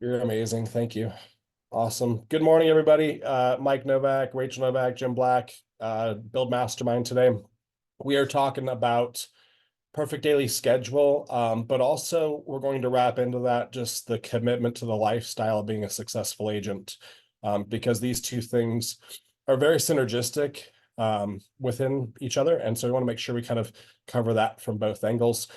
You're amazing. Thank you. Awesome. Good morning, everybody. Mike Novak, Rachel Novak, Jim Black, Build Mastermind today. We are talking about perfect daily schedule, but also we're going to wrap into that just the commitment to the lifestyle of being a successful agent, because these two things are very synergistic within each other. And so we want to make sure we kind of cover that from both angles.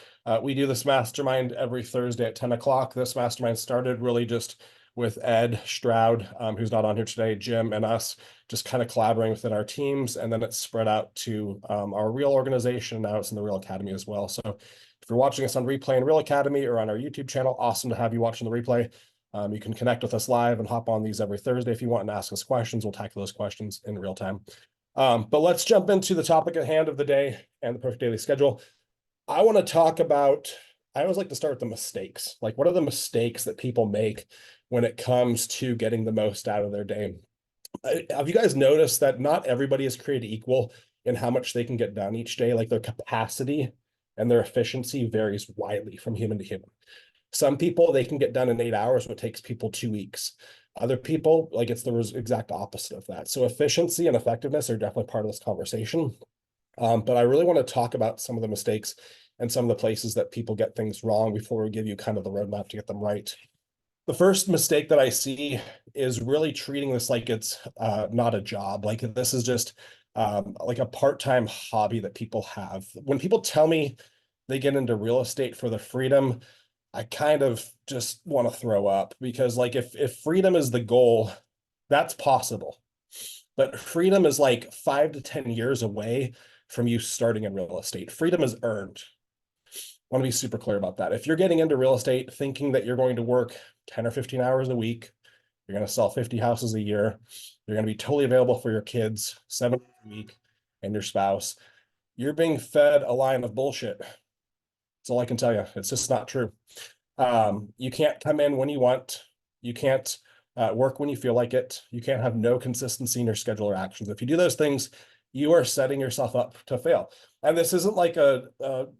We do this mastermind every Thursday at 10 o'clock. This mastermind started really just with Ed Stroud, who's not on here today, Jim, and us just kind of collaborating within our teams. And then it's spread out to our Real organization. Now it's in the Real Academy as well. So if you're watching us on replay in Real Academy or on our YouTube channel, awesome to have you watching the replay. You can connect with us live and hop on these every Thursday if you want and ask us questions. We'll tackle those questions in real time. But let's jump into the topic at hand of the day and the perfect daily schedule. I want to talk about, I always like to start with the mistakes. Like, what are the mistakes that people make when it comes to getting the most out of their day? Have you guys noticed that not everybody is created equal in how much they can get done each day? Like, their capacity and their efficiency varies widely from human to human. Some people, they can get done in 8 hours, what takes people 2 weeks. Other people, like, it's the exact opposite of that. So efficiency and effectiveness are definitely part of this conversation. But I really want to talk about some of the mistakes and some of the places that people get things wrong before we give you kind of the roadmap to get them right. The first mistake that I see is really treating this like it's not a job. Like, this is just like a part-time hobby that people have. When people tell me they get into real estate for the freedom, I kind of just want to throw up, because like if freedom is the goal, that's possible. But freedom is like 5 to 10 years away from you starting in real estate. Freedom is earned. I want to be super clear about that. If you're getting into real estate thinking that you're going to work 10 or 15 hours a week, you're going to sell 50 houses a year, you're going to be totally available for your kids 7 days a week and your spouse, you're being fed a line of bullshit. That's all I can tell you. It's just not true. You can't come in when you want. You can't work when you feel like it. You can't have no consistency in your schedule or actions. If you do those things, you are setting yourself up to fail. And this isn't like a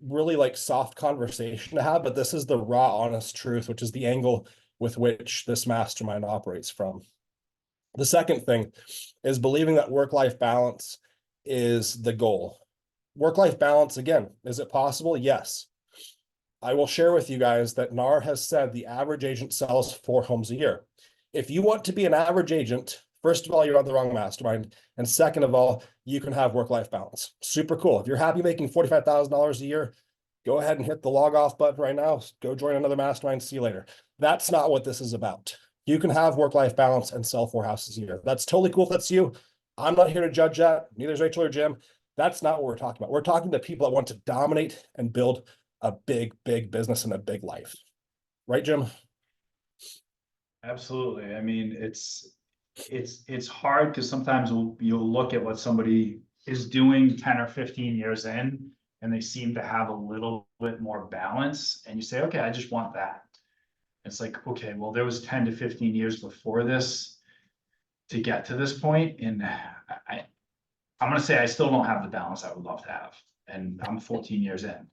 really like soft conversation to have, but this is the raw, honest truth, which is the angle with which this mastermind operates from. The second thing is believing that work-life balance is the goal. Work-life balance, again, is it possible? Yes. I will share with you guys that NAR has said the average agent sells 4 homes a year. If you want to be an average agent, first of all, you're on the wrong mastermind. And second of all, you can have work-life balance. Super cool. If you're happy making $45,000 a year, go ahead and hit the log off button right now. Go join another mastermind. See you later. That's not what this is about. You can have work-life balance and sell 4 houses a year. That's totally cool if that's you. I'm not here to judge that. Neither is Rachel or Jim. That's not what we're talking about. We're talking to people that want to dominate and build a big, big business and a big life. Right, Jim? Absolutely. I mean, it's hard because sometimes you'll look at what somebody is doing 10 or 15 years in, and they seem to have a little bit more balance, and you say, okay, I just want that. It's like, okay, well, there was 10 to 15 years before this to get to this point, and I'm gonna say I still don't have the balance I would love to have, and I'm 14 years in.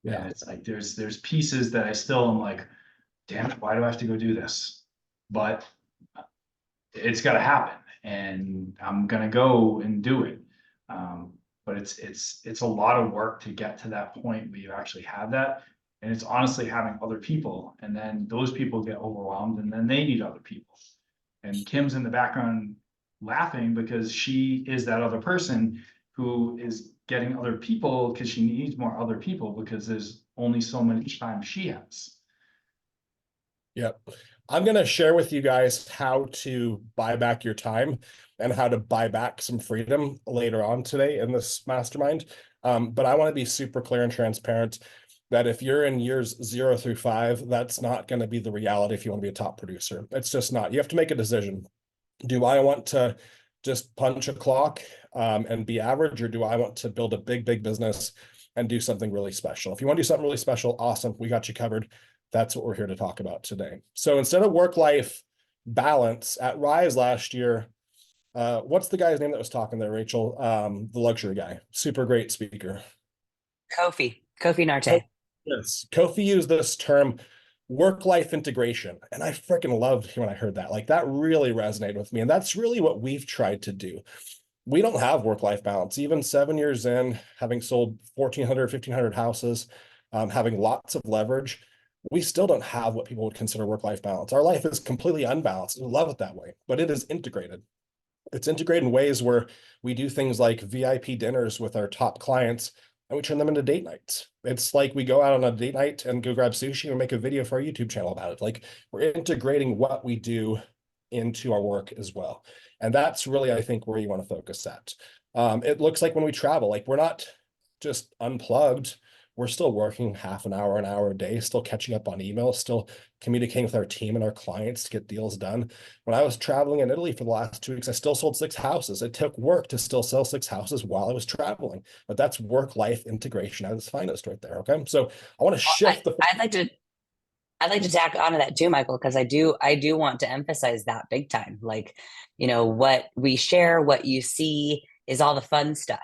Yeah. And it's like there's pieces that I still am like, damn it, why do I have to go do this? But it's got to happen, and I'm gonna go and do it. But it's a lot of work to get to that point where you actually have that, and it's honestly having other people, and then those people get overwhelmed, and then they need other people. And Kim's in the background laughing because she is that other person who is getting other people because she needs more other people because there's only so many time she has. Yep. I'm going to share with you guys how to buy back your time and how to buy back some freedom later on today in this mastermind. But I want to be super clear and transparent that if you're in years 0 through 5, that's not going to be the reality if you want to be a top producer. It's just not. You have to make a decision. Do I want to just punch a clock and be average, or do I want to build a big, big business and do something really special? If you want to do something really special, awesome. We got you covered. That's what we're here to talk about today. So instead of work-life balance at Rise last year, what's the guy's name that was talking there, Rachel? The luxury guy, super great speaker. Kofi Narte. Yes, Kofi used this term, work-life integration. And I freaking loved when I heard that. Like that really resonated with me. And that's really what we've tried to do. We don't have work-life balance. Even 7 years in, having sold 1,400, 1,500 houses, having lots of leverage, we still don't have what people would consider work-life balance. Our life is completely unbalanced. We love it that way, but it is integrated. It's integrated in ways where we do things like VIP dinners with our top clients and we turn them into date nights. It's like we go out on a date night and go grab sushi and make a video for our YouTube channel about it. Like we're integrating what we do into our work as well. And that's really, I think, where you want to focus at. It looks like when we travel, like we're not just unplugged. We're still working half an hour a day, still catching up on emails, still communicating with our team and our clients to get deals done. When I was traveling in Italy for the last 2 weeks, I still sold 6 houses. It took work to still sell 6 houses while I was traveling, but that's work-life integration at its finest right there. Okay. So I want to shift I'd like to tack onto that too, Michael, because I do want to emphasize that big time. Like, what we share, what you see is all the fun stuff.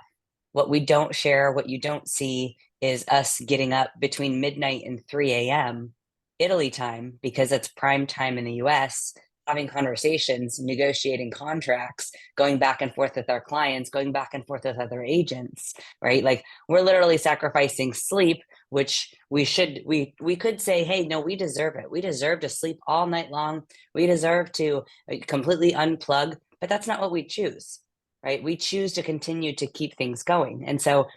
What we don't share, what you don't see is us getting up between midnight and 3 a.m. Italy time, because it's prime time in the US, having conversations, negotiating contracts, going back and forth with our clients, going back and forth with other agents, right? Like we're literally sacrificing sleep, which we could say, hey, no, we deserve it. We deserve to sleep all night long. We deserve to completely unplug, but that's not what we choose, right? We choose to continue to keep things going. And so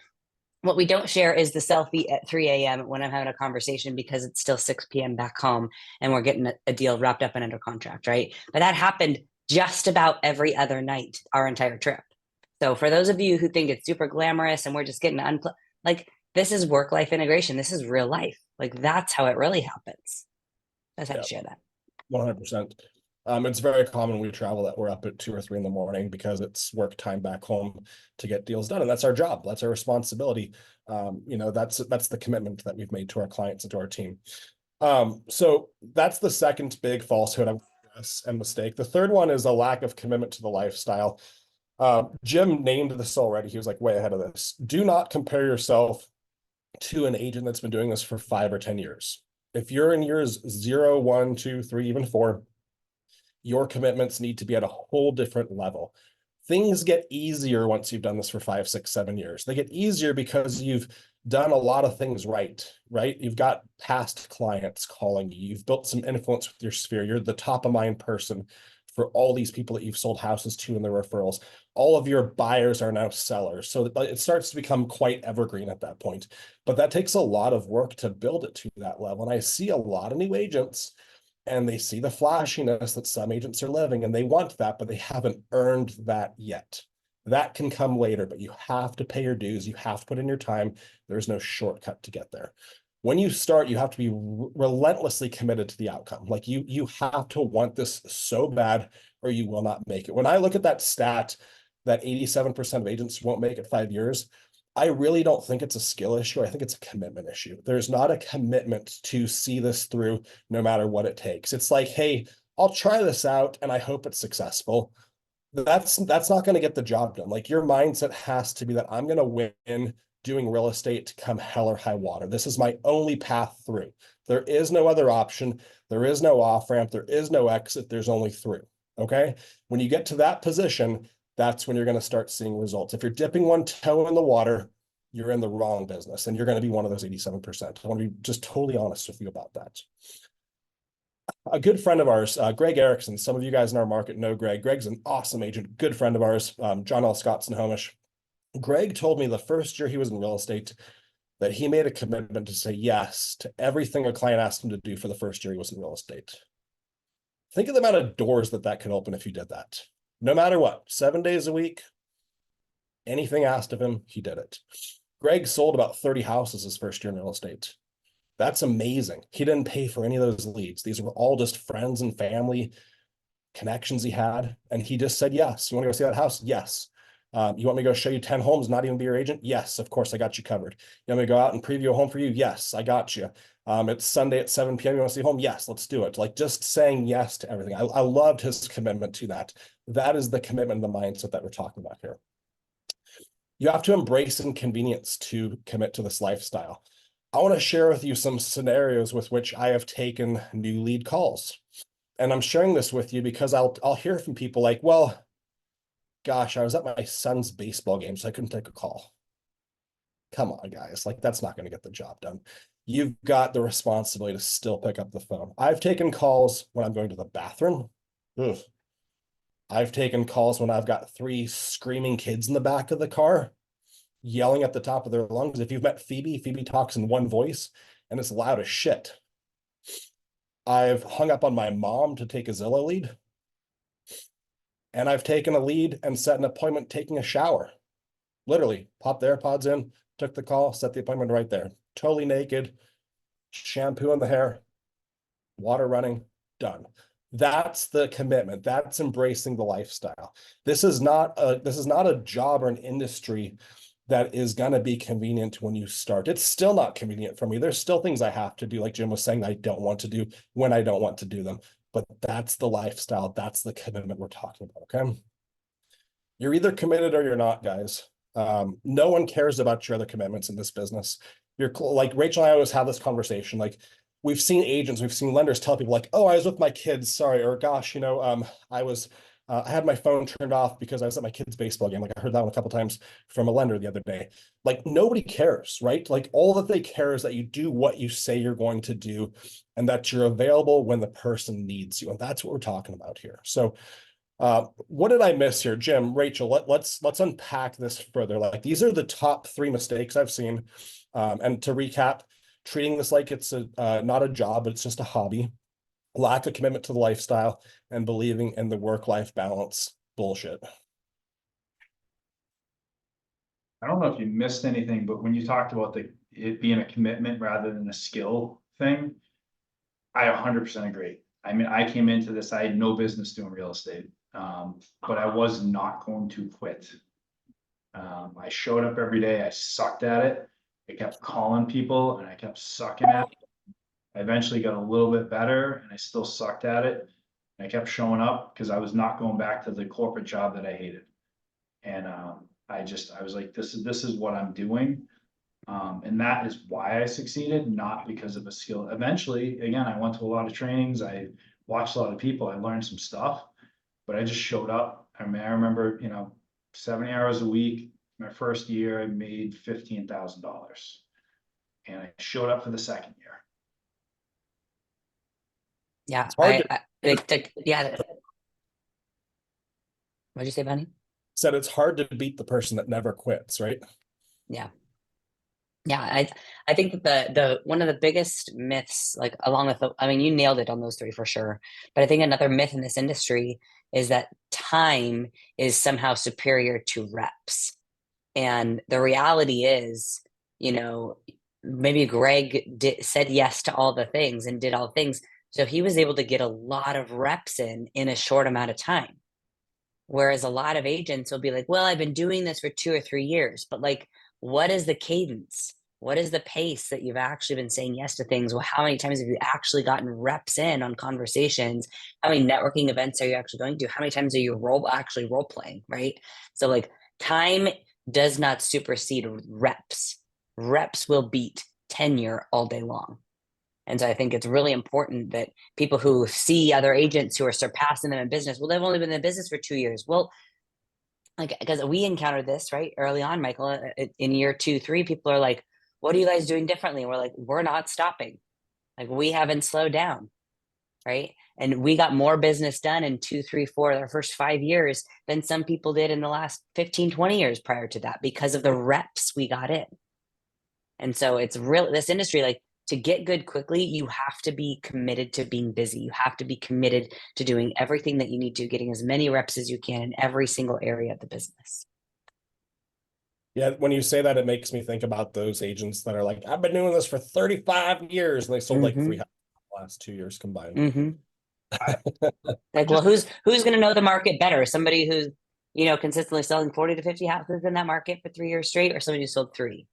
what we don't share is the selfie at 3 a.m. when I'm having a conversation because it's still 6 p.m. back home and we're getting a deal wrapped up and under contract, right? But that happened just about every other night, our entire trip. So for those of you who think it's super glamorous and we're just getting unplugged, like this is work-life integration. This is real life. Like that's how it really happens. That's how to share that. 100%. It's very common we travel that we're up at 2 or 3 in the morning because it's work time back home to get deals done. And that's our job. That's our responsibility. That's the commitment that we've made to our clients and to our team. So that's the second big falsehood and mistake. The third one is a lack of commitment to the lifestyle. Jim named this already. He was like way ahead of this. Do not compare yourself to an agent that's been doing this for 5 or 10 years. If you're in years 0, 1, 2, 3, even 4, your commitments need to be at a whole different level. Things get easier once you've done this for 5, 6, 7 years. They get easier because you've done a lot of things right? You've got past clients calling you. You've built some influence with your sphere. You're the top of mind person for all these people that you've sold houses to and their referrals. All of your buyers are now sellers. So it starts to become quite evergreen at that point. But that takes a lot of work to build it to that level. And I see a lot of new agents and they see the flashiness that some agents are living and they want that, but they haven't earned that yet. That can come later, but you have to pay your dues. You have to put in your time. There's no shortcut to get there. When you start, you have to be relentlessly committed to the outcome. Like you have to want this so bad or you will not make it. When I look at that stat, that 87% of agents won't make it 5 years, I really don't think it's a skill issue. I think it's a commitment issue. There's not a commitment to see this through no matter what it takes. It's like, hey, I'll try this out and I hope it's successful. That's not going to get the job done. Like your mindset has to be that I'm going to win doing real estate come hell or high water. This is my only path through. There is no other option. There is no off ramp. There is no exit. There's only through. Okay. When you get to that position, that's when you're going to start seeing results. If you're dipping one toe in the water, you're in the wrong business and you're going to be one of those 87%. I want to be just totally honest with you about that. A good friend of ours, Greg Ericson, some of you guys in our market know Greg. Greg's an awesome agent, good friend of ours, John L. Scott's in Homish. Greg told me the first year he was in real estate that he made a commitment to say yes to everything a client asked him to do for the first year he was in real estate. Think of the amount of doors that could open if you did that. No matter what, 7 days a week, anything asked of him, he did it. Greg sold about 30 houses his first year in real estate. That's amazing. He didn't pay for any of those leads. These were all just friends and family connections he had. And he just said, yes. You want to go see that house? Yes. You want me to go show you 10 homes, not even be your agent? Yes, of course, I got you covered. You want me to go out and preview a home for you? Yes, I got you. It's Sunday at 7 p.m. You want to see a home? Yes, let's do it. Like just saying yes to everything. I loved his commitment to that. That is the commitment and the mindset that we're talking about here. You have to embrace inconvenience to commit to this lifestyle. I want to share with you some scenarios with which I have taken new lead calls. And I'm sharing this with you because I'll hear from people like, well, gosh, I was at my son's baseball game, so I couldn't take a call. Come on, guys. Like, that's not going to get the job done. You've got the responsibility to still pick up the phone. I've taken calls when I'm going to the bathroom. Ugh. I've taken calls when I've got 3 screaming kids in the back of the car, yelling at the top of their lungs. If you've met Phoebe, Phoebe talks in one voice, and it's loud as shit. I've hung up on my mom to take a Zillow lead. And I've taken a lead and set an appointment taking a shower. Literally, popped the AirPods in, took the call, set the appointment right there. Totally naked, shampoo in the hair, water running, done. That's the commitment. That's embracing the lifestyle. This is not a job or an industry that is going to be convenient when you start. It's still not convenient for me. There's still things I have to do, like Jim was saying, I don't want to do when I don't want to do them. But that's the lifestyle. That's the commitment we're talking about. Okay. You're either committed or you're not, guys. No one cares about your other commitments in this business. You're like Rachel and I always have this conversation. Like, we've seen agents, we've seen lenders tell people like, oh, I was with my kids, sorry, or gosh, I had my phone turned off because I was at my kid's baseball game. Like, I heard that one a couple times from a lender the other day. Like, nobody cares, right? Like, all that they care is that you do what you say you're going to do and that you're available when the person needs you. And that's what we're talking about here. So what did I miss here? Jim, Rachel, let's unpack this further. Like, these are the top 3 mistakes I've seen. And to recap, treating this like it's not a job, but it's just a hobby. Lack of commitment to the lifestyle, and believing in the work-life balance bullshit. I don't know if you missed anything, but when you talked about it being a commitment rather than a skill thing, I 100% agree. I mean, I came into this, I had no business doing real estate, but I was not going to quit. I showed up every day, I sucked at it. I kept calling people and I kept sucking at it. I eventually got a little bit better and I still sucked at it. And I kept showing up because I was not going back to the corporate job that I hated. And I was like, this is what I'm doing. And that is why I succeeded, not because of a skill. Eventually, again, I went to a lot of trainings. I watched a lot of people. I learned some stuff, but I just showed up. I mean, I remember, 70 hours a week. My first year, I made $15,000, and I showed up for the second year. Yeah, yeah. What'd you say, Bunny? Said it's hard to beat the person that never quits, right? Yeah. Yeah, I think that the one of the biggest myths, like along with I mean, you nailed it on those 3 for sure. But I think another myth in this industry is that time is somehow superior to reps. And the reality is, maybe Greg said yes to all the things and did all things. So he was able to get a lot of reps in a short amount of time. Whereas a lot of agents will be like, well, I've been doing this for 2 or 3 years, but like, what is the cadence? What is the pace that you've actually been saying yes to things? Well, how many times have you actually gotten reps in on conversations? How many networking events are you actually going to? How many times are you actually role playing, right? So like, time does not supersede reps. Reps will beat tenure all day long. And so I think it's really important that people who see other agents who are surpassing them in business, well, they've only been in business for 2 years. Well, like, because we encountered this right early on, Michael, in year 2, 3, people are like, what are you guys doing differently? And we're like, we're not stopping. Like, we haven't slowed down. Right. And we got more business done in 2, 3, 4, our first 5 years than some people did in the last 15, 20 years prior to that because of the reps we got in. And so it's real, this industry, like, to get good quickly, you have to be committed to being busy. You have to be committed to doing everything that you need to, getting as many reps as you can in every single area of the business. Yeah, when you say that, it makes me think about those agents that are like, I've been doing this for 35 years, and they sold like 3 the last 2 years combined. Like, well, who's going to know the market better? Somebody who's, consistently selling 40 to 50 houses in that market for 3 years straight, or somebody who sold 3,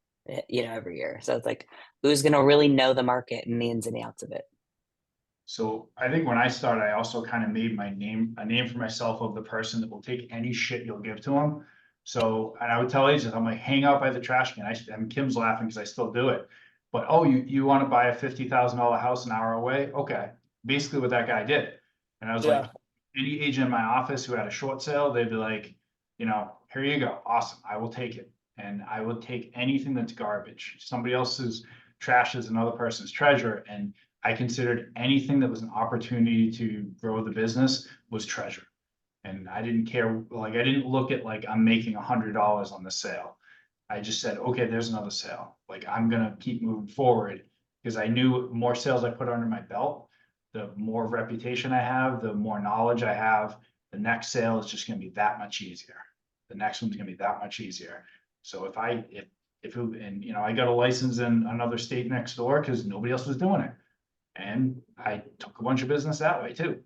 every year. So it's like, who's going to really know the market and the ins and outs of it? So I think when I started, I also kind of made a name for myself of the person that will take any shit you'll give to them. So, and I would tell agents, I'm like, hang out by the trash can. And Kim's laughing because I still do it. But, oh, you want to buy a $50,000 house an hour away? Okay, basically what that guy did. And I was like, any agent in my office who had a short sale, they'd be like, you know, here you go, awesome, I will take it. And I would take anything that's garbage. Somebody else's trash is another person's treasure. And I considered anything that was an opportunity to grow the business was treasure. And I didn't care, like, I didn't look at like, I'm making $100 on the sale. I just said, okay, there's another sale. Like, I'm gonna keep moving forward because I knew more sales I put under my belt, the more reputation I have, the more knowledge I have, the next sale is just gonna be that much easier. The next one's gonna be that much easier. So and you know, I got a license in another state next door because nobody else was doing it. And I took a bunch of business that way too,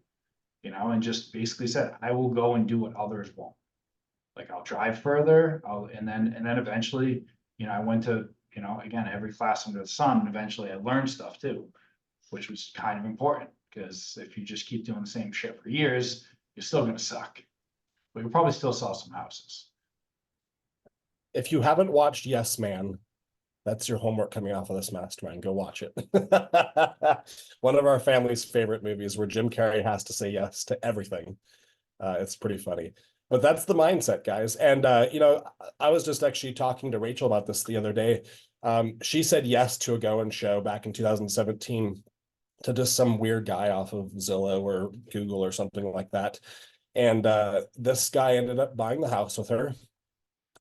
you know, and just basically said, I will go and do what others won't. Like, I'll drive further, and then eventually, you know, I went to, you know, again, every class under the sun, and eventually I learned stuff too, which was kind of important, because if you just keep doing the same shit for years, you're still gonna suck. But you'll probably still sell some houses. If you haven't watched Yes Man, that's your homework coming off of this mastermind. Go watch it. One of our family's favorite movies where Jim Carrey has to say yes to everything. It's pretty funny. But that's the mindset, guys. And, you know, I was just actually talking to Rachel about this the other day. She said yes to a go-and show back in 2017 to just some weird guy off of Zillow or Google or something like that. And this guy ended up buying the house with her.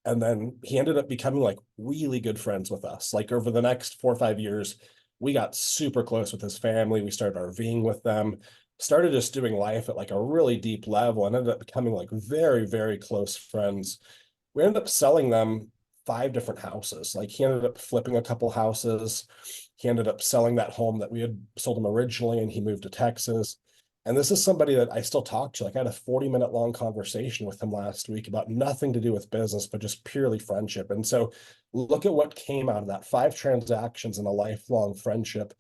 And then he ended up becoming like really good friends with us. Like over the next 4 or 5 years, we got super close with his family. We started RVing with them, started just doing life at like a really deep level, and ended up becoming like very, very close friends. We ended up selling them 5 different houses. Like, he ended up flipping a couple houses. He ended up selling that home that we had sold him originally, and he moved to Texas. And this is somebody that I still talk to. Like, I had a 40-minute long conversation with him last week about nothing to do with business, but just purely friendship. And so look at what came out of that: 5 transactions and a lifelong friendship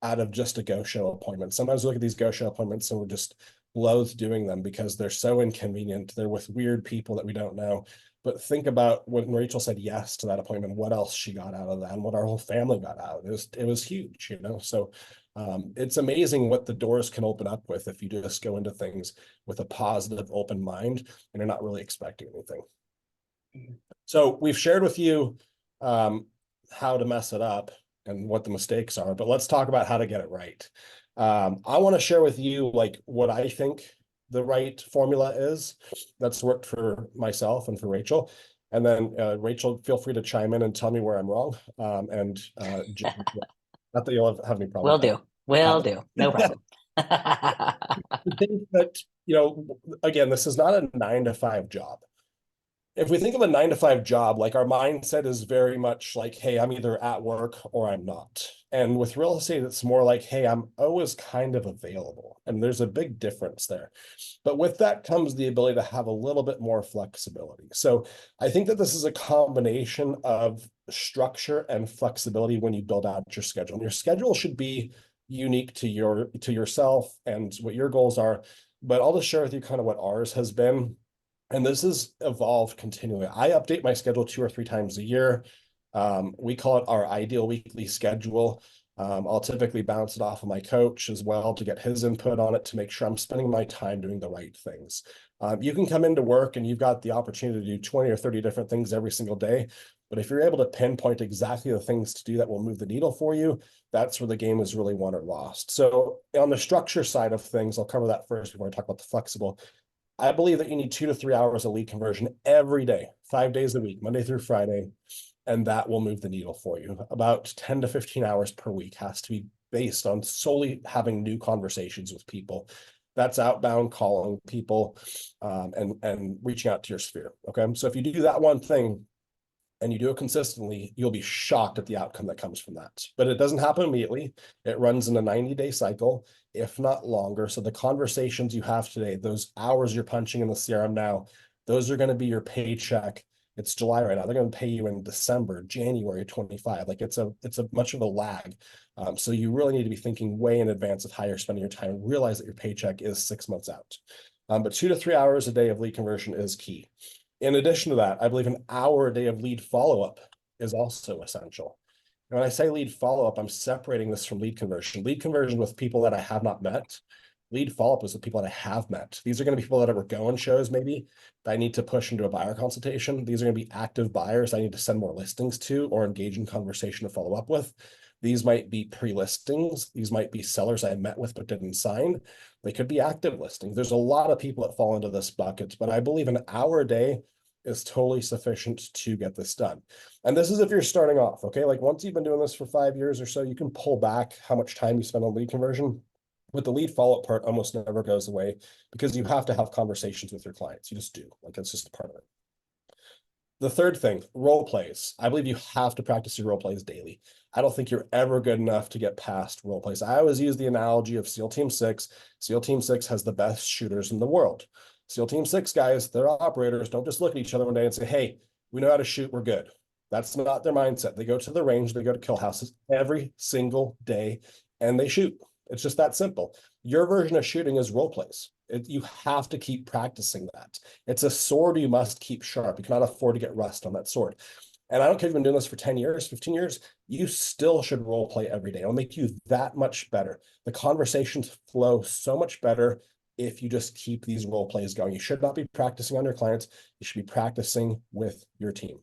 out of just a go show appointment. Sometimes we look at these go show appointments and we're just loath doing them because they're so inconvenient. They're with weird people that we don't know. But think about when Rachel said yes to that appointment, what else she got out of that, and what our whole family got out. It was huge, you know. So it's amazing what the doors can open up with if you just go into things with a positive, open mind and you're not really expecting anything. So we've shared with you how to mess it up and what the mistakes are, but let's talk about how to get it right. I want to share with you like what I think the right formula is that's worked for myself and for Rachel. And then Rachel, feel free to chime in and tell me where I'm wrong. Not that you'll have any problem. Will do. No problem. I think that, you know, again, this is not a 9-to-5 job. If we think of a 9-to-5 job, like, our mindset is very much like, hey, I'm either at work or I'm not. And with real estate, it's more like, hey, I'm always kind of available. And there's a big difference there. But with that comes the ability to have a little bit more flexibility. So I think that this is a combination of structure and flexibility when you build out your schedule. And your schedule should be unique to yourself and what your goals are. But I'll just share with you kind of what ours has been. And this has evolved continually. I update my schedule 2 or 3 times a year. We call it our ideal weekly schedule. I'll typically bounce it off of my coach as well to get his input on it to make sure I'm spending my time doing the right things. You can come into work and you've got the opportunity to do 20 or 30 different things every single day. But if you're able to pinpoint exactly the things to do that will move the needle for you, that's where the game is really won or lost. So on the structure side of things, I'll cover that first before I talk about the flexible. I believe that you need 2 to 3 hours of lead conversion every day, 5 days a week, Monday through Friday, and that will move the needle for you. About 10 to 15 hours per week has to be based on solely having new conversations with people. That's outbound calling people and reaching out to your sphere. Okay, so if you do that one thing and you do it consistently, you'll be shocked at the outcome that comes from that. But it doesn't happen immediately. It runs in a 90-day cycle, if not longer. So the conversations you have today, those hours you're punching in the CRM now, those are going to be your paycheck. It's July right now. They're going to pay you in December, January 25. Like, it's a much of a lag. So you really need to be thinking way in advance of how you're spending your time and realize that your paycheck is 6 months out. But 2 to 3 hours a day of lead conversion is key. In addition to that, I believe an hour a day of lead follow-up is also essential. And when I say lead follow-up, I'm separating this from lead conversion. Lead conversion with people that I have not met. Lead follow-up is with people that I have met. These are going to be people that are going shows maybe that I need to push into a buyer consultation. These are going to be active buyers I need to send more listings to or engage in conversation to follow up with. These might be pre-listings. These might be sellers I met with but didn't sign. They could be active listings. There's a lot of people that fall into this bucket, but I believe an hour a day is totally sufficient to get this done. And this is if you're starting off, okay? Like once you've been doing this for 5 years or so, you can pull back how much time you spend on lead conversion. But the lead follow-up part almost never goes away because you have to have conversations with your clients. You just do. Like it's just part of it. The third thing, role plays. I believe you have to practice your role plays daily. I don't think you're ever good enough to get past role plays. I always use the analogy of SEAL Team 6. SEAL Team 6 has the best shooters in the world. SEAL Team 6 guys, they're operators. Don't just look at each other one day and say, hey, we know how to shoot, we're good. That's not their mindset. They go to the range, they go to kill houses every single day, and they shoot. It's just that simple. Your version of shooting is role plays. You have to keep practicing that. It's a sword you must keep sharp. You cannot afford to get rust on that sword. And I don't care if you've been doing this for 10 years, 15 years, you still should role play every day. It'll make you that much better. The conversations flow so much better if you just keep these role plays going. You should not be practicing on your clients. You should be practicing with your team.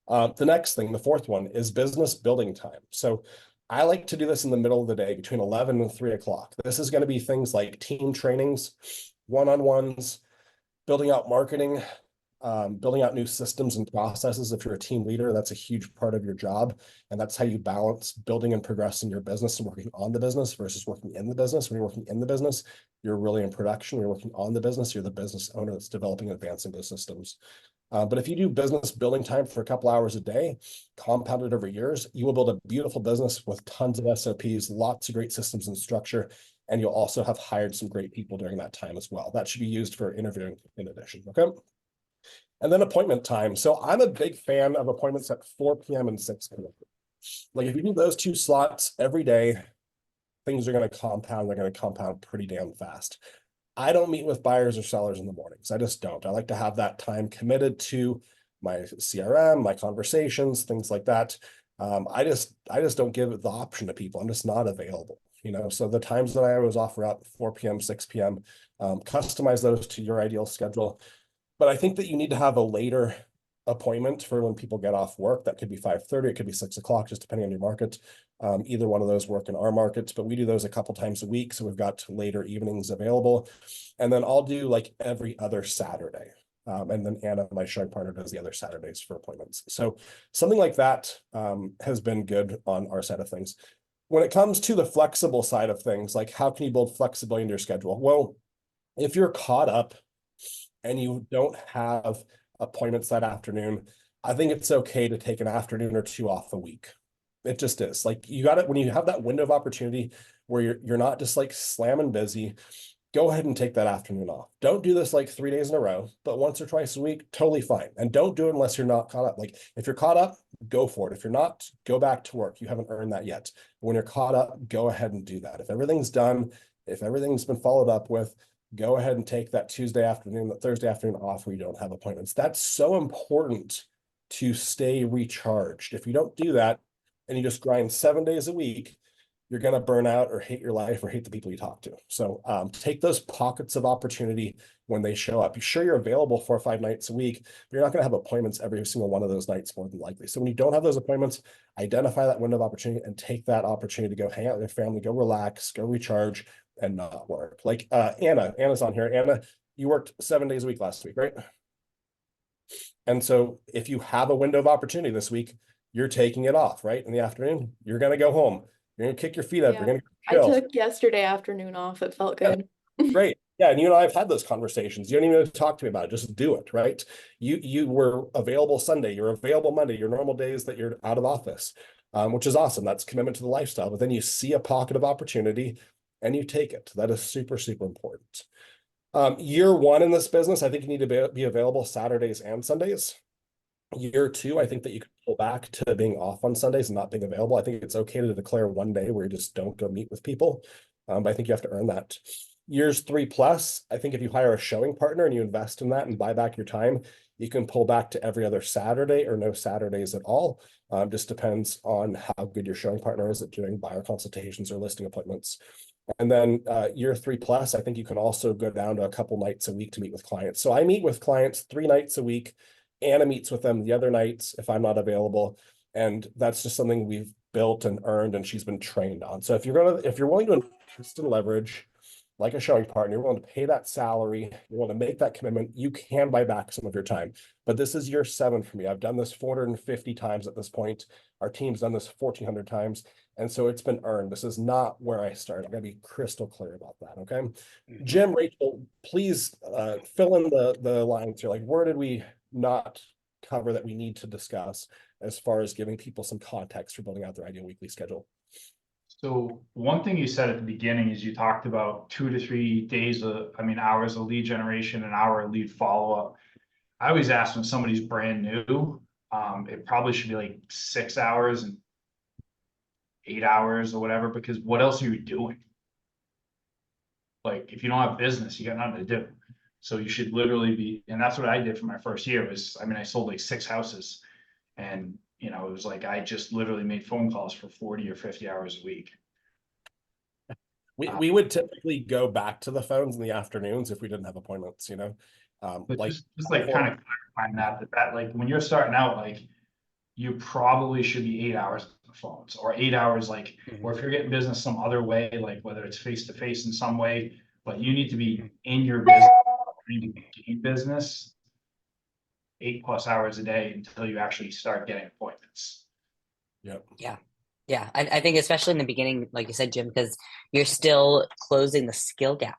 The next thing, the fourth one, is business building time. So I like to do this in the middle of the day between 11 and 3 o'clock. This is going to be things like team trainings, one-on-ones, building out marketing, building out new systems and processes. If you're a team leader, that's a huge part of your job. And that's how you balance building and progressing your business and working on the business versus working in the business. When you're working in the business, you're really in production. When you're working on the business, you're the business owner that's developing and advancing those systems. But if you do business building time for a couple hours a day, compounded over years, you will build a beautiful business with tons of SOPs, lots of great systems and structure, and you'll also have hired some great people during that time as well. That should be used for interviewing in addition, okay? And then appointment time. So I'm a big fan of appointments at 4 p.m. and 6 p.m. Like if you do those two slots every day, things are going to compound. They're going to compound pretty damn fast. I don't meet with buyers or sellers in the mornings. I just don't. I like to have that time committed to my CRM, my conversations, things like that. I just don't give it the option to people. I'm just not available, you know. So the times that I always offer up, 4 p.m., 6 p.m., customize those to your ideal schedule. But I think that you need to have a later appointment for when people get off work. That could be 5:30, it could be 6 o'clock, just depending on your market. Either one of those work in our markets, but we do those a couple times a week. So we've got later evenings available. And then I'll do like every other Saturday. And then Anna, my showing partner, does the other Saturdays for appointments. So something like that has been good on our side of things. When it comes to the flexible side of things, like how can you build flexibility into your schedule? Well, if you're caught up and you don't have appointments that afternoon, I think it's okay to take an afternoon or two off a week. It just is. Like you got it when you have that window of opportunity where you're not just like slamming busy, go ahead and take that afternoon off. Don't do this like 3 days in a row, but once or twice a week, totally fine. And don't do it unless you're not caught up. Like if you're caught up, go for it. If you're not, go back to work. You haven't earned that yet. When you're caught up, go ahead and do that. If everything's done, if everything's been followed up with, go ahead and take that Tuesday afternoon, that Thursday afternoon off where you don't have appointments. That's so important to stay recharged. If you don't do that and you just grind 7 days a week, you're going to burn out or hate your life or hate the people you talk to. So take those pockets of opportunity when they show up. You're sure you're available 4 or 5 nights a week, but you're not going to have appointments every single one of those nights more than likely. So when you don't have those appointments, identify that window of opportunity and take that opportunity to go hang out with your family, go relax, go recharge, and not work. Like Anna's on here. Anna, you worked 7 days a week last week, right? And so if you have a window of opportunity this week, you're taking it off, right? In the afternoon, you're going to go home. You're going to kick your feet up. Yeah. You're going to I took yesterday afternoon off. It felt good. Great. Yeah. And you and I have had those conversations. You don't even have to talk to me about it. Just do it, right? You were available Sunday. You're available Monday, your normal days that you're out of office, which is awesome. That's commitment to the lifestyle. But then you see a pocket of opportunity and you take it. That is super, super important. Year one in this business, I think you need to be available Saturdays and Sundays. Year two, I think that you can pull back to being off on Sundays and not being available. I think it's okay to declare one day where you just don't go meet with people. But I think you have to earn that. Years 3+, I think if you hire a showing partner and you invest in that and buy back your time, you can pull back to every other Saturday or no Saturdays at all. Just depends on how good your showing partner is at doing buyer consultations or listing appointments. And then year 3+, I think you can also go down to a couple nights a week to meet with clients. So I meet with clients 3 nights a week. Anna meets with them the other nights if I'm not available. And that's just something we've built and earned and she's been trained on. So if you're willing to invest in leverage, like a showing partner, you're willing to pay that salary, you want to make that commitment, you can buy back some of your time. But this is year 7 for me. I've done this 450 times at this point. Our team's done this 1,400 times. And so it's been earned. This is not where I started. I'm going to be crystal clear about that. Okay. Jim, Rachel, please fill in the lines here. Like, where did we not cover that we need to discuss as far as giving people some context for building out their ideal weekly schedule? So one thing you said at the beginning is you talked about 2 to 3 days hours of lead generation, an hour of lead follow-up. I always ask when somebody's brand new, it probably should be like 6 hours and 8 hours or whatever, because what else are you doing? Like, if you don't have business, you got nothing to do. So you should literally be, and that's what I did for my first year was, I sold like 6 houses and it was like, I just literally made phone calls for 40 or 50 hours a week. We would typically go back to the phones in the afternoons if we didn't have appointments, But like just like kind of clarifying that like when you're starting out, like you probably should be 8 hours on the phones or 8 hours, like, or if you're getting business some other way, like whether it's face to face in some way, but you need to be in your business, trying to gain business 8+ hours a day until you actually start getting appointments. Yep. Yeah. I think especially in the beginning, like you said, Jim, because you're still closing the skill gap,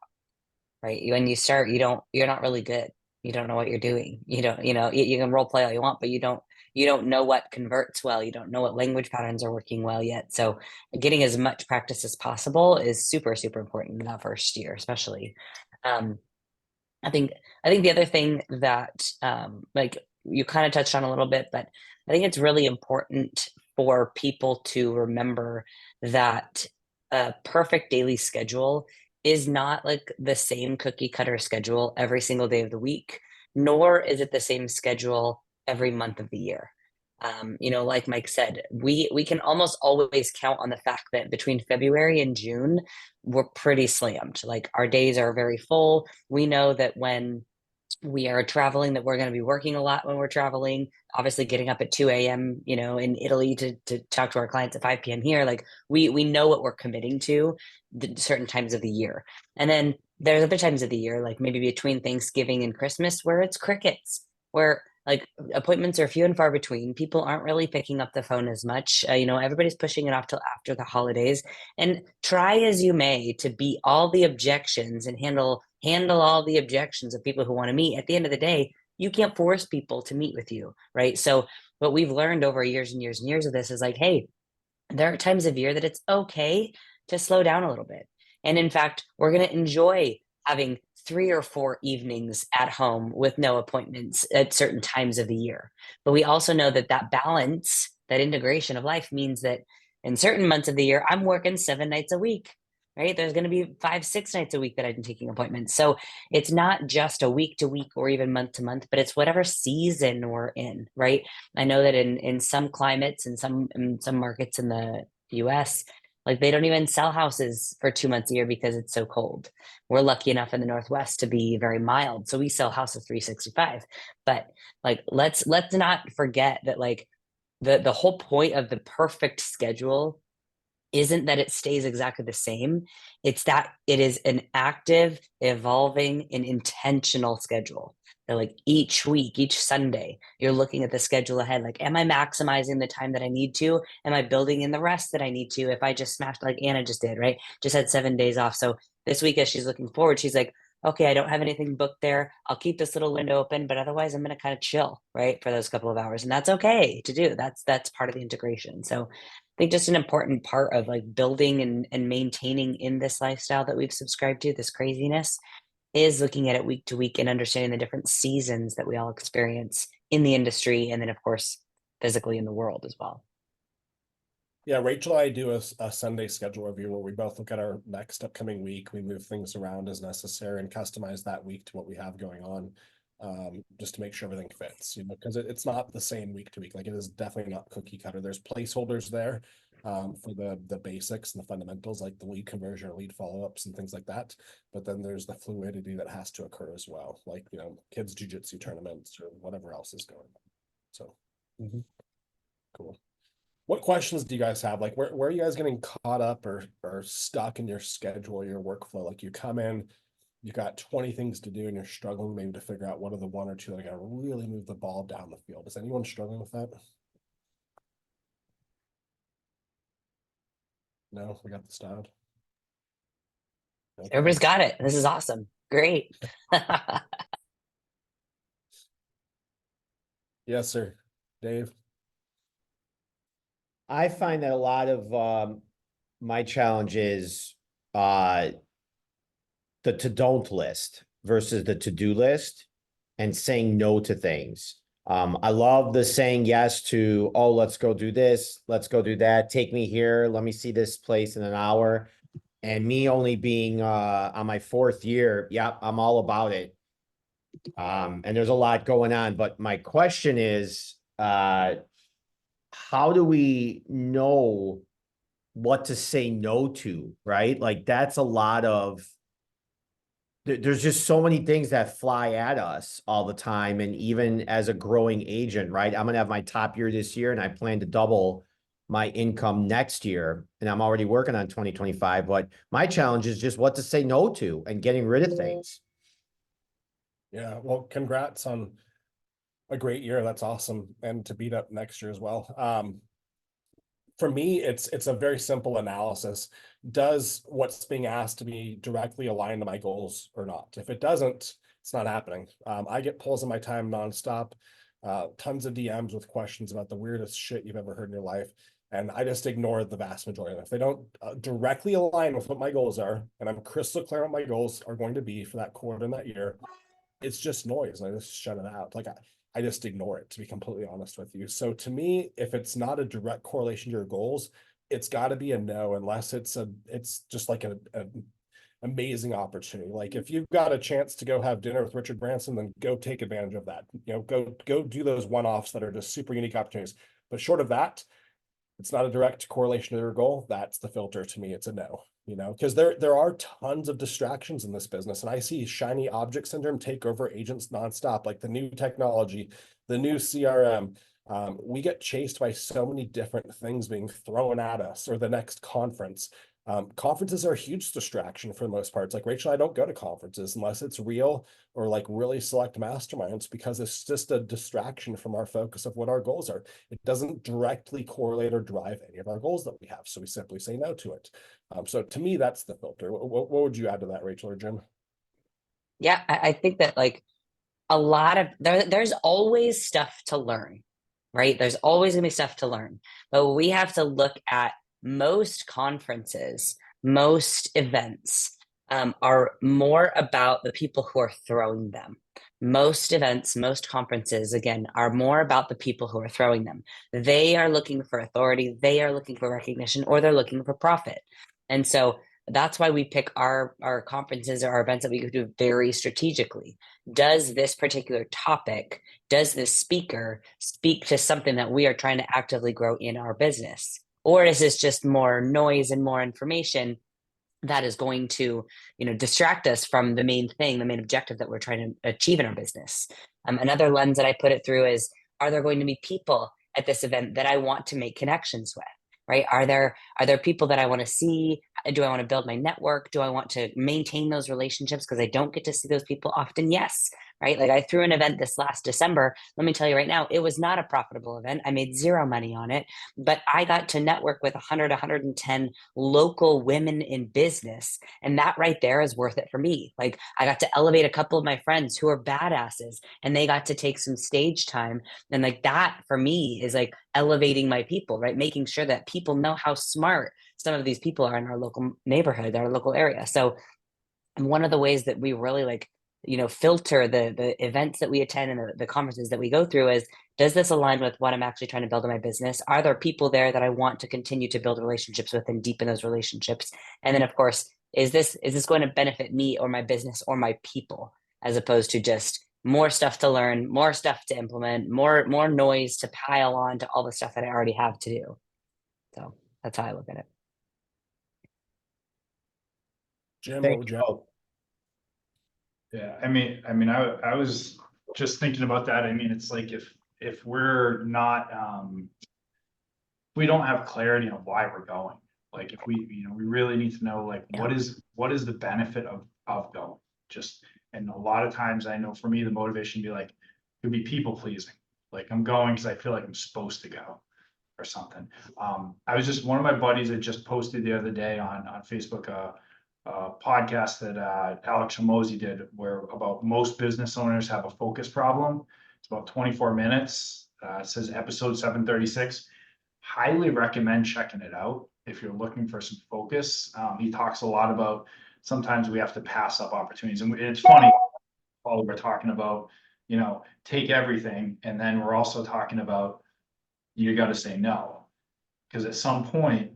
right? When you start, you're not really good. You don't know what you're doing. You can role play all you want, but you don't know what converts well. You don't know what language patterns are working well yet. So getting as much practice as possible is super, super important in that first year, especially. I think the other thing that like you kind of touched on a little bit, but I think it's really important for people to remember that a perfect daily schedule is not like the same cookie cutter schedule every single day of the week, nor is it the same schedule every month of the year. Like Mike said, we can almost always count on the fact that between February and June, we're pretty slammed. Like our days are very full. We know that when we are traveling, that we're going to be working a lot when we're traveling, obviously getting up at 2 a.m., in Italy to talk to our clients at 5 p.m. here. Like we know what we're committing to certain times of the year. And then there's other times of the year, like maybe between Thanksgiving and Christmas, where it's crickets, where like appointments are few and far between. People aren't really picking up the phone as much. Everybody's pushing it off till after the holidays. And try as you may to beat all the objections and handle all the objections of people who want to meet. At the end of the day, you can't force people to meet with you, right? So what we've learned over years and years and years of this is like, hey, there are times of year that it's okay to slow down a little bit. And in fact, we're going to enjoy having 3 or 4 evenings at home with no appointments at certain times of the year. But we also know that balance, that integration of life means that in certain months of the year, I'm working 7 nights a week, right? There's going to be 5, 6 nights a week that I'm taking appointments. So it's not just a week to week or even month to month, but it's whatever season we're in, right? I know that in some climates and some markets in the US, like they don't even sell houses for 2 months a year because it's so cold. We're lucky enough in the Northwest to be very mild, so we sell houses 365. But like let's not forget that like the whole point of the perfect schedule isn't that it stays exactly the same. It's that it is an active, evolving, and intentional schedule. That like each week, each Sunday, you're looking at the schedule ahead. Like, am I maximizing the time that I need to? Am I building in the rest that I need to? If I just smashed like Anna just did, right? Just had 7 days off. So this week, as she's looking forward, she's like, okay, I don't have anything booked there. I'll keep this little window open, but otherwise I'm going to kind of chill, right, for those couple of hours. And that's okay to do. That's part of the integration. So I think just an important part of like building and maintaining in this lifestyle that we've subscribed to, this craziness, is looking at it week to week and understanding the different seasons that we all experience in the industry. And then, of course, physically in the world as well. Yeah, Rachel and I do a Sunday schedule review where we both look at our next upcoming week. We move things around as necessary and customize that week to what we have going on, just to make sure everything fits, because it's not the same week to week. Like, it is definitely not cookie cutter. There's placeholders there for the basics and the fundamentals, like the lead conversion or lead follow-ups and things like that. But then there's the fluidity that has to occur as well, like, kids jiu-jitsu tournaments or whatever else is going on. So cool. What questions do you guys have? Like, where are you guys getting caught up or stuck in your schedule, your workflow? Like, you come in, you got 20 things to do and you're struggling maybe to figure out what are the one or two that are going to really move the ball down the field. Is anyone struggling with that? No, we got this down. Okay. Everybody's got it. This is awesome. Great. Yes, sir. Dave. I find that a lot of my challenge is the to-don't list versus the to-do list and saying no to things. I love the saying yes to, oh, let's go do this, let's go do that, take me here, let me see this place in an hour. And me only being on my 4th year, yeah, I'm all about it. And there's a lot going on, but my question is, how do we know what to say no to, right? Like, that's a lot of, there's just so many things that fly at us all the time. And even as a growing agent, right? I'm going to have my top year this year and I plan to double my income next year. And I'm already working on 2025, but my challenge is just what to say no to and getting rid of things. Yeah, well, congrats on a great year. That's awesome. And to beat up next year as well. For me, it's a very simple analysis. Does what's being asked to be directly aligned to my goals or not? If it doesn't, it's not happening. I get pulls in my time nonstop, tons of DMs with questions about the weirdest shit you've ever heard in your life. And I just ignore the vast majority of them. If they don't directly align with what my goals are, and I'm crystal clear what my goals are going to be for that quarter and that year, it's just noise. And I just shut it out. Like, I just ignore it, to be completely honest with you. So to me, if it's not a direct correlation to your goals, it's got to be a no, unless it's just like an amazing opportunity. Like, if you've got a chance to go have dinner with Richard Branson, then go take advantage of that. Go do those one-offs that are just super unique opportunities. But short of that, it's not a direct correlation to your goal. That's the filter to me. It's a no. Because there are tons of distractions in this business, and I see shiny object syndrome take over agents nonstop, like the new technology, the new CRM. We get chased by so many different things being thrown at us, or the next conference. Conferences are a huge distraction for the most part. It's like, Rachel, I don't go to conferences unless it's real or like really select masterminds, because it's just a distraction from our focus of what our goals are. It doesn't directly correlate or drive any of our goals that we have. So we simply say no to it. So to me, that's the filter. What would you add to that, Rachel or Jim? Yeah, I think that like a lot of there's always stuff to learn, right? There's always gonna be stuff to learn, but we have to look at most conferences, most events are more about the people who are throwing them. Most events, most conferences, again, are more about the people who are throwing them. They are looking for authority, they are looking for recognition, or they're looking for profit. And so that's why we pick our conferences or our events that we do very strategically. Does this particular topic, does this speaker speak to something that we are trying to actively grow in our business? Or is this just more noise and more information that is going to, distract us from the main thing, the main objective that we're trying to achieve in our business? Another lens that I put it through is, are there going to be people at this event that I want to make connections with? Right? Are there people that I want to see? Do I want to build my network? Do I want to maintain those relationships because I don't get to see those people often? Yes. Right? Like, I threw an event this last December. Let me tell you right now, it was not a profitable event. I made zero money on it, but I got to network with 100, 110 local women in business. And that right there is worth it for me. Like, I got to elevate a couple of my friends who are badasses, and they got to take some stage time. And like, that for me is like elevating my people, right? Making sure that people know how smart some of these people are in our local neighborhood, our local area. So one of the ways that we really like filter the events that we attend and the conferences that we go through is, does this align with what I'm actually trying to build in my business? Are there people there that I want to continue to build relationships with and deepen those relationships? And then of course, is this going to benefit me or my business or my people, as opposed to just more stuff to learn, more stuff to implement, more noise to pile on to all the stuff that I already have to do. So that's how I look at it. Jim, what Thank would you you? both. Yeah, I was just thinking about that. I mean, it's like if we're not, we don't have clarity on why we're going. Like if we really need to know like what is the benefit of going. Just, and a lot of times I know for me the motivation would be like, it would be people pleasing. Like I'm going because I feel like I'm supposed to go or something. I was just, one of my buddies that just posted the other day on Facebook, podcast that Alex Hormozy did, where about most business owners have a focus problem. It's about 24 minutes. It says episode 736. Highly recommend checking it out if you're looking for some focus. He talks a lot about sometimes we have to pass up opportunities, and it's funny. While we're talking about, take everything, and then we're also talking about you got to say no, because at some point,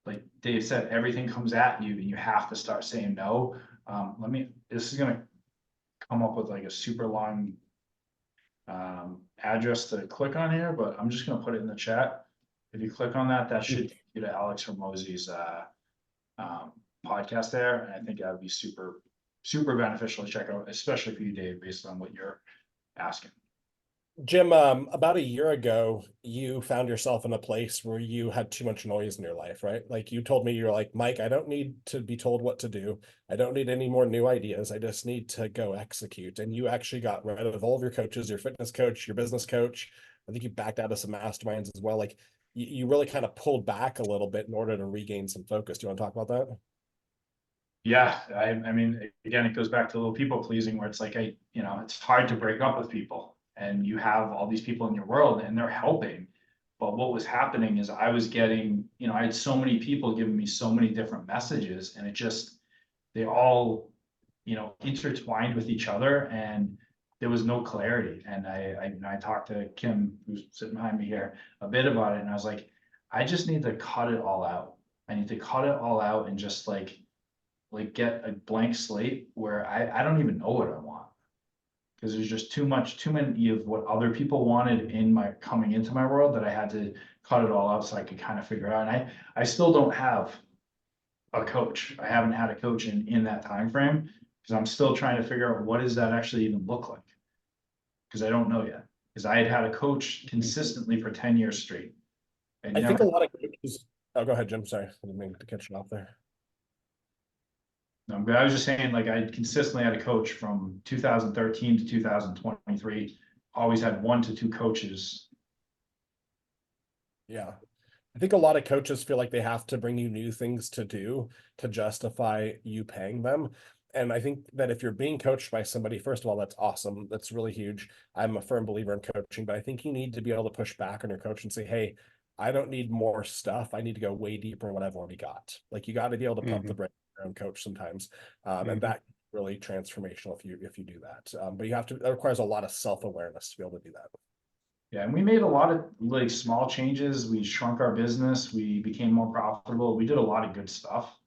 like Dave said, everything comes at you and you have to start saying no. This is gonna come up with like a super long address to click on here, but I'm just gonna put it in the chat. If you click on that, that should take you to Alex Hormozy's podcast there, and I think that would be super beneficial to check out, especially for you, Dave, based on what you're asking. Jim, about a year ago, you found yourself in a place where you had too much noise in your life, right? Like you told me, you're like, Mike, I don't need to be told what to do. I don't need any more new ideas. I just need to go execute. And you actually got rid of all of your coaches, your fitness coach, your business coach. I think you backed out of some masterminds as well. Like you really kind of pulled back a little bit in order to regain some focus. Do you want to talk about that? Yeah, I mean, again, it goes back to a little people pleasing where it's like, it's hard to break up with people and you have all these people in your world and they're helping. But what was happening is I was getting, I had so many people giving me so many different messages, and they all, intertwined with each other, and there was no clarity. And I talked to Kim, who's sitting behind me here, a bit about it. And I was like, I just need to cut it all out. I need to cut it all out and just like get a blank slate where I don't even know what I want. Because there's just too many of what other people wanted in my coming into my world that I had to cut it all out so I could kind of figure it out. And I still don't have a coach. I haven't had a coach in that time frame because I'm still trying to figure out what does that actually even look like. Because I don't know yet. Because I had a coach consistently for 10 years straight. I think a lot of coaches. Oh, go ahead, Jim. Sorry, I didn't mean to catch you off there. No, but I was just saying, like, I consistently had a coach from 2013 to 2023, always had 1 to 2 coaches. Yeah. I think a lot of coaches feel like they have to bring you new things to do to justify you paying them. And I think that if you're being coached by somebody, first of all, that's awesome. That's really huge. I'm a firm believer in coaching, but I think you need to be able to push back on your coach and say, hey, I don't need more stuff. I need to go way deeper in what I've already got. Like you got to be able to pump the brakes on your own coach sometimes. And that really transformational if you do that. But that requires a lot of self-awareness to be able to do that. Yeah, and we made a lot of like small changes. We shrunk our business. We became more profitable. We did a lot of good stuff.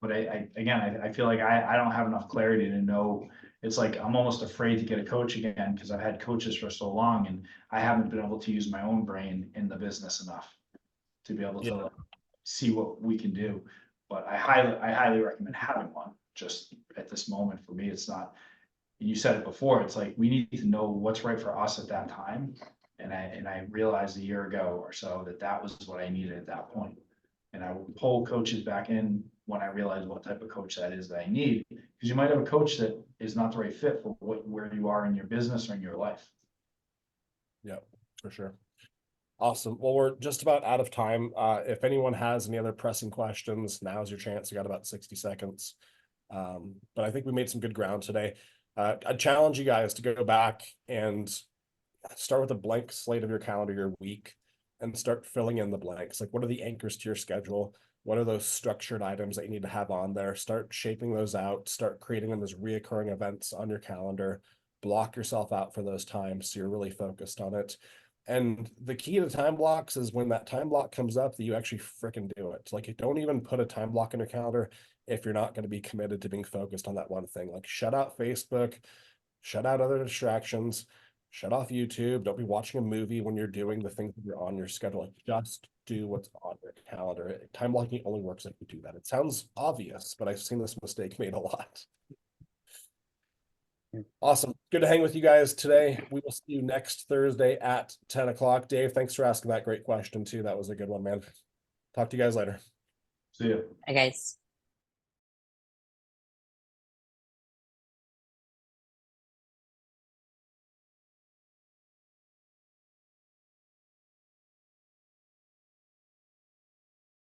But I feel like I don't have enough clarity to know. It's like I'm almost afraid to get a coach again because I've had coaches for so long and I haven't been able to use my own brain in the business enough to be able to see what we can do. But I highly recommend having one. Just at this moment, for me, it's not. You said it before, it's like we need to know what's right for us at that time. And I realized a year ago or so that was what I needed at that point. And I will pull coaches back in when I realize what type of coach that is that I need. Because you might have a coach that is not the right fit for where you are in your business or in your life. Yeah, for sure. Awesome. Well, we're just about out of time. If anyone has any other pressing questions, now's your chance. You got about 60 seconds. But I think we made some good ground today. I challenge you guys to go back and start with a blank slate of your calendar, your week, and start filling in the blanks. Like, what are the anchors to your schedule? What are those structured items that you need to have on there? Start shaping those out, start creating them as reoccurring events on your calendar, block yourself out for those times so you're really focused on it. And the key to time blocks is when that time block comes up that you actually freaking do it. Like, you don't even put a time block in your calendar if you're not going to be committed to being focused on that one thing. Like, shut out Facebook, shut out other distractions, shut off YouTube. Don't be watching a movie when you're doing the things that you're on your schedule. Like, just do what's on your calendar. Time blocking only works if you do that. It sounds obvious, but I've seen this mistake made a lot. Awesome. Good to hang with you guys today. We will see you next Thursday at 10 o'clock. Dave, thanks for asking that great question too. That was a good one, man. Talk to you guys later. See ya. Hi, guys.